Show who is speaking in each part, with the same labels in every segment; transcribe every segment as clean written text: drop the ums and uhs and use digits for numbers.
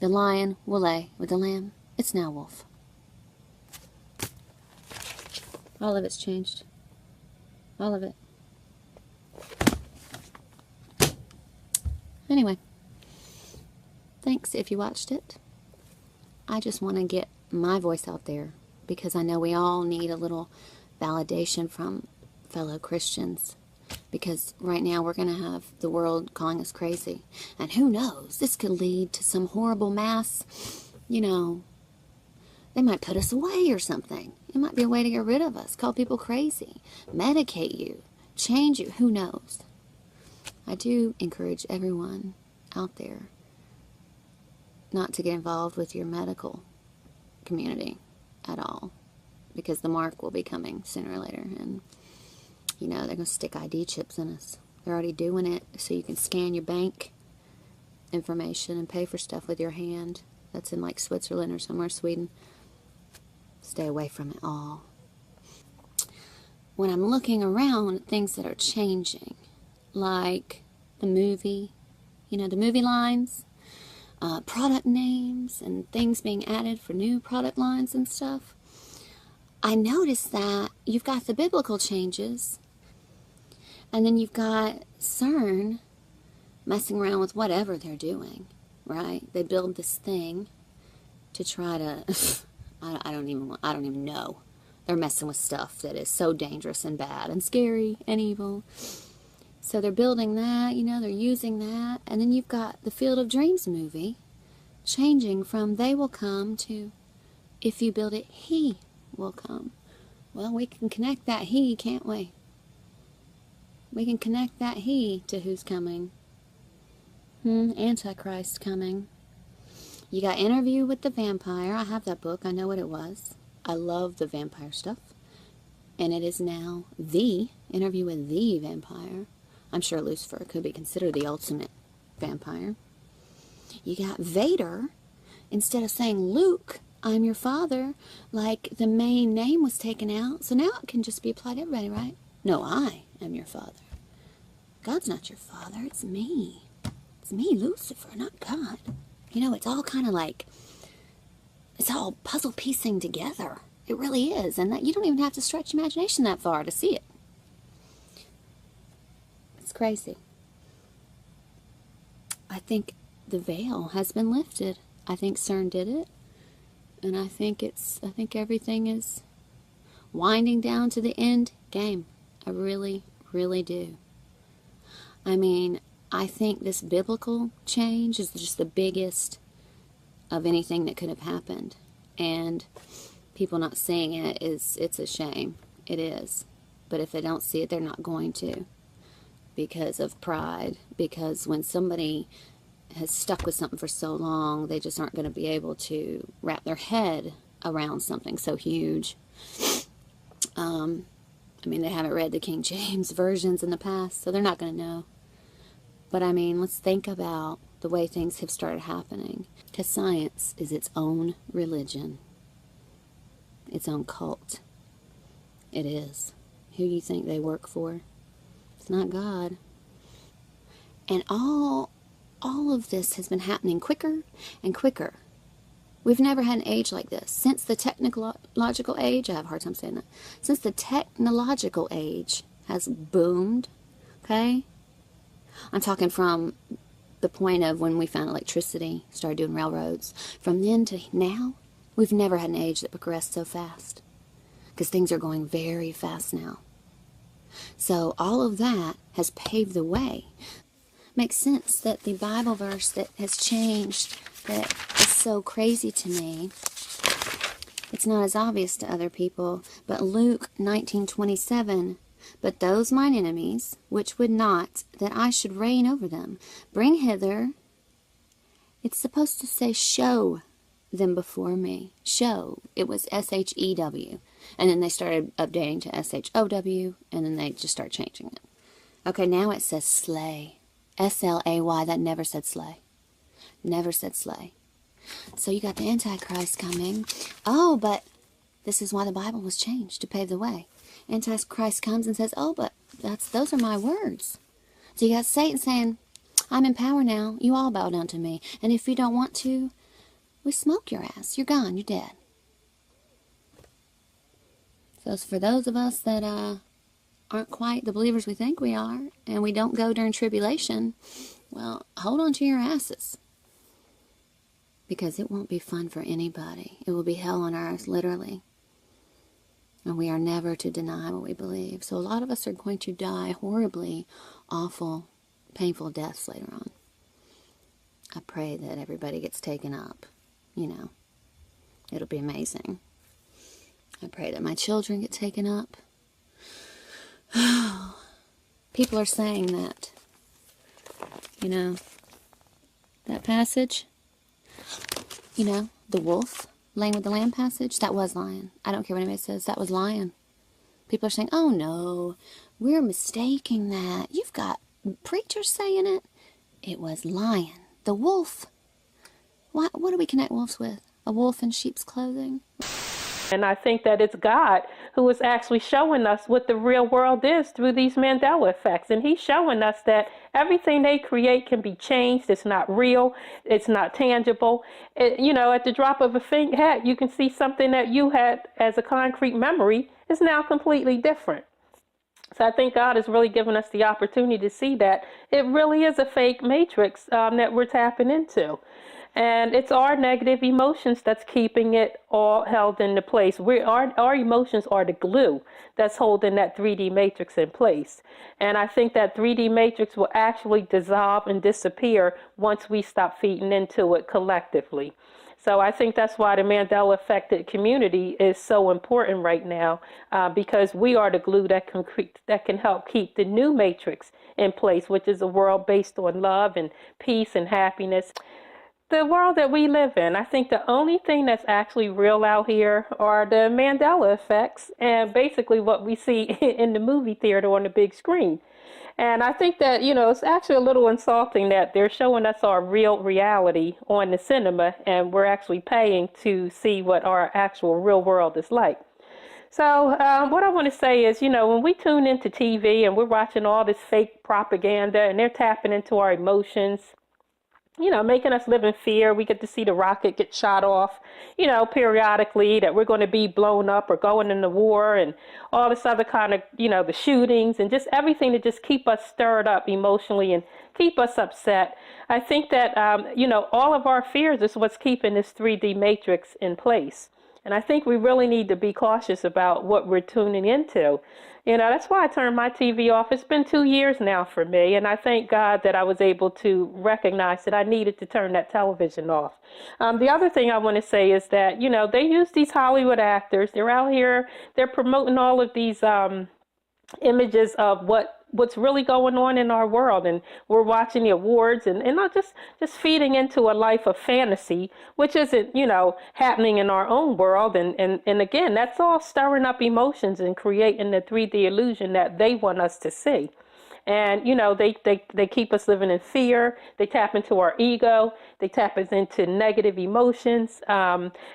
Speaker 1: The lion will lay with the lamb. It's now wolf. All of it's changed. All of it. Anyway, thanks if you watched it. I just want to get my voice out there because I know we all need a little validation from fellow Christians, because right now we're going to have the world calling us crazy. And who knows, this could lead to some horrible mass, they might put us away or something. It might be a way to get rid of us, call people crazy, medicate you, change you, who knows. I do encourage everyone out there not to get involved with your medical community at all, because the mark will be coming sooner or later, and they're going to stick ID chips in us. They're already doing it so you can scan your bank information and pay for stuff with your hand. That's in like Switzerland or somewhere, Sweden. Stay away from it all. When I'm looking around at things that are changing, like the movie, the movie lines, product names and things being added for new product lines and stuff, I noticed that you've got the biblical changes, and then you've got CERN messing around with whatever they're doing, right? They build this thing to try to, I don't even know. They're messing with stuff that is so dangerous and bad and scary and evil. So they're building that, they're using that. And then you've got the Field of Dreams movie changing from they will come to if you build it, he will come. Well, we can connect that he, can't we? We can connect that he to who's coming. Antichrist coming. You got Interview with the Vampire. I have that book. I know what it was. I love the vampire stuff. And it is now the Interview with the Vampire. I'm sure Lucifer could be considered the ultimate vampire. You got Vader. Instead of saying, Luke, I'm your father, like the main name was taken out. So now it can just be applied to everybody, right? No, I am your father. God's not your father. It's me. It's me, Lucifer, not God. It's all kind of like, it's all puzzle piecing together. It really is. And that you don't even have to stretch imagination that far to see it. It's crazy. I think the veil has been lifted. I think CERN did it. And I think everything is winding down to the end game. I really, really do. I think this biblical change is just the biggest of anything that could have happened. And people not seeing it's a shame. It is. But if they don't see it, they're not going to. Because of pride. Because when somebody has stuck with something for so long, they just aren't going to be able to wrap their head around something so huge. They haven't read the King James versions in the past, so they're not going to know. But let's think about the way things have started happening. Because science is its own religion. Its own cult. It is. Who do you think they work for? It's not God. And all of this has been happening quicker and quicker. We've never had an age like this. Since the technological age, I have a hard time saying that. Since the technological age has boomed, okay? I'm talking from the point of when we found electricity, started doing railroads. From then to now, we've never had an age that progressed so fast. Because things are going very fast now. So all of that has paved the way. Makes sense that the Bible verse that has changed, that is so crazy to me, it's not as obvious to other people, but Luke 19:27, but those mine enemies, which would not that I should reign over them, bring hither, it's supposed to say show them before me. Show. It was S-H-E-W. And then they started updating to S-H-O-W, and then they just start changing it. Okay, now it says slay. S-L-A-Y. That never said slay. Never said slay. So you got the Antichrist coming. Oh, but this is why the Bible was changed, to pave the way. Antichrist comes and says, oh, but those are my words. So you got Satan saying, I'm in power now. You all bow down to me. And if you don't want to, we smoke your ass. You're gone. You're dead. So it's for those of us that aren't quite the believers we think we are, and we don't go during tribulation, well, hold on to your asses. Because it won't be fun for anybody. It will be hell on earth, literally. And we are never to deny what we believe. So a lot of us are going to die horribly, awful, painful deaths later on. I pray that everybody gets taken up. You know, it'll be amazing. I pray that my children get taken up. People are saying that, you know, that passage, you know, the wolf laying with the lamb passage, that was lying. I don't care what anybody says, that was lying. People are saying, oh no, we're mistaking that. You've got preachers saying it. It was lion. The wolf. What do we connect wolves with? A wolf in sheep's clothing?
Speaker 2: And I think that it's God who is actually showing us what the real world is through these Mandela effects. And he's showing us that everything they create can be changed. It's not real. It's not tangible. You know, at the drop of a hat, you can see something that you had as a concrete memory is now completely different. So I think God has really given us the opportunity to see that it really is a fake matrix that we're tapping into. And it's our negative emotions that's keeping it all held into place. Our emotions are the glue that's holding that 3D matrix in place. And I think that 3D matrix will actually dissolve and disappear once we stop feeding into it collectively. So I think that's why the Mandela affected community is so important right now, because we are the glue that can help keep the new matrix in place, which is a world based on love and peace and happiness. The world that we live in, I think the only thing that's actually real out here are the Mandela effects and basically what we see in the movie theater on the big screen. And I think that, you know, it's actually a little insulting that they're showing us our real reality on the cinema and we're actually paying to see what our actual real world is like. So what I want to say is, you know, when we tune into TV and we're watching all this fake propaganda and they're tapping into our emotions, you know, making us live in fear. We get to see the rocket get shot off, you know, periodically, that we're going to be blown up or going into war and all this other kind of, you know, the shootings and just everything to just keep us stirred up emotionally and keep us upset. I think that, you know, all of our fears is what's keeping this 3D matrix in place. And I think we really need to be cautious about what we're tuning into. You know, that's why I turned my TV off. It's been 2 years now for me, and I thank God that I was able to recognize that I needed to turn that television off. The other thing I want to say is that, you know, they use these Hollywood actors. They're out here, they're promoting all of these images of what's really going on in our world, and we're watching the awards and not just feeding into a life of fantasy, which isn't, you know, happening in our own world, and again, that's all stirring up emotions and creating the 3D illusion that they want us to see. And, you know, they keep us living in fear. They tap into our ego. They tap us into negative emotions,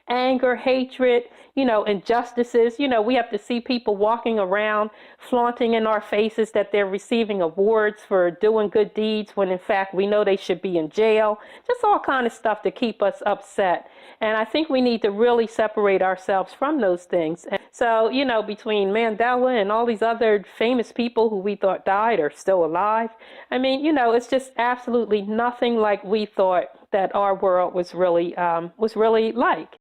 Speaker 2: anger, hatred, you know, injustices. You know, we have to see people walking around flaunting in our faces that they're receiving awards for doing good deeds when in fact we know they should be in jail. Just all kind of stuff to keep us upset. And I think we need to really separate ourselves from those things. And so, you know, between Mandela and all these other famous people who we thought died are still alive, I mean, you know, it's just absolutely nothing like we thought that our world was really like.